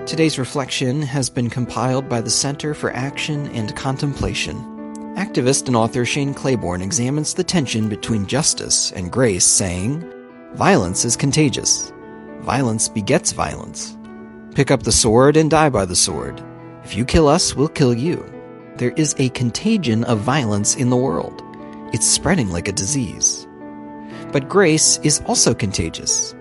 Today's reflection has been compiled by the Center for Action and Contemplation. Activist and author Shane Claiborne examines the tension between justice and grace, saying, "Violence is contagious. Violence begets violence. Pick up the sword and die by the sword. If you kill us, we'll kill you. There is a contagion of violence in the world. It's spreading like a disease. But grace is also contagious.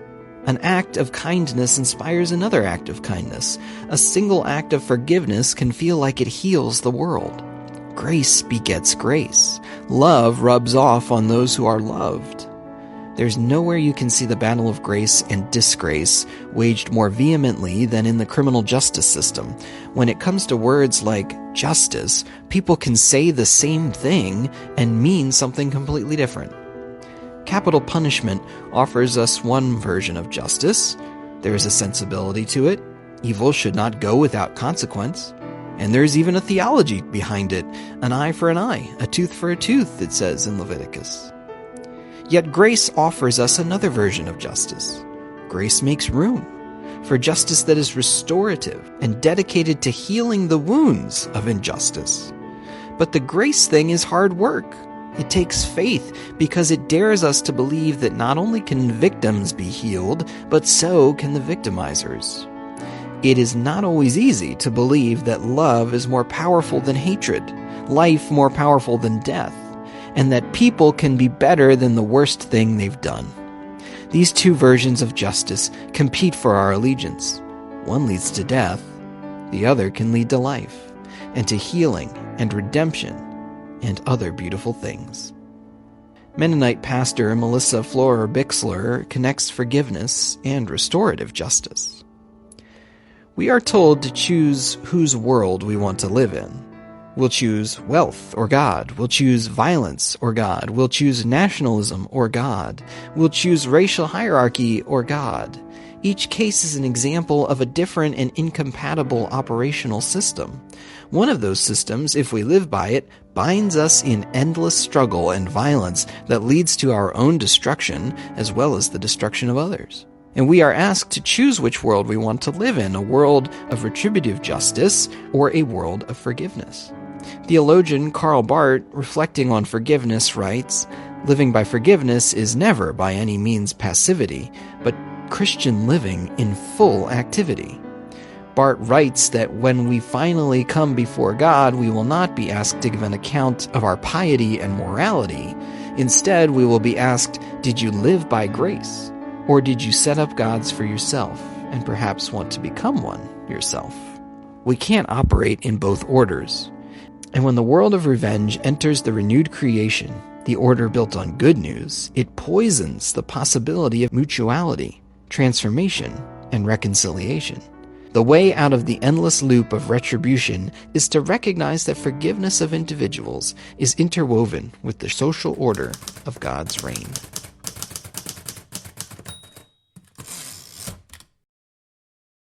An act of kindness inspires another act of kindness. A single act of forgiveness can feel like it heals the world. Grace begets grace. Love rubs off on those who are loved. There's nowhere you can see the battle of grace and disgrace waged more vehemently than in the criminal justice system. When it comes to words like justice, people can say the same thing and mean something completely different. Capital punishment offers us one version of justice. There is a sensibility to it. Evil should not go without consequence. And there's even a theology behind it. An eye for an eye, a tooth for a tooth, it says in Leviticus. Yet grace offers us another version of justice. Grace makes room for justice that is restorative and dedicated to healing the wounds of injustice. But the grace thing is hard work. It takes faith because it dares us to believe that not only can victims be healed, but so can the victimizers. It is not always easy to believe that love is more powerful than hatred, life more powerful than death, and that people can be better than the worst thing they've done. These two versions of justice compete for our allegiance. One leads to death, the other can lead to life, and to healing and redemption and other beautiful things. Mennonite pastor Melissa Florer Bixler connects forgiveness and restorative justice. We are told to choose whose world we want to live in. We'll choose wealth or God. We'll choose violence or God. We'll choose nationalism or God. We'll choose racial hierarchy or God. Each case is an example of a different and incompatible operational system. One of those systems, if we live by it, binds us in endless struggle and violence that leads to our own destruction as well as the destruction of others. And we are asked to choose which world we want to live in, a world of retributive justice or a world of forgiveness. Theologian Karl Barth, reflecting on forgiveness, writes, "Living by forgiveness is never by any means passivity, but Christian living in full activity." Barth writes that when we finally come before God, we will not be asked to give an account of our piety and morality. Instead, we will be asked, did you live by grace? Or did you set up gods for yourself and perhaps want to become one yourself? We can't operate in both orders. And when the world of revenge enters the renewed creation, the order built on good news, it poisons the possibility of mutuality, transformation, and reconciliation. The way out of the endless loop of retribution is to recognize that forgiveness of individuals is interwoven with the social order of God's reign.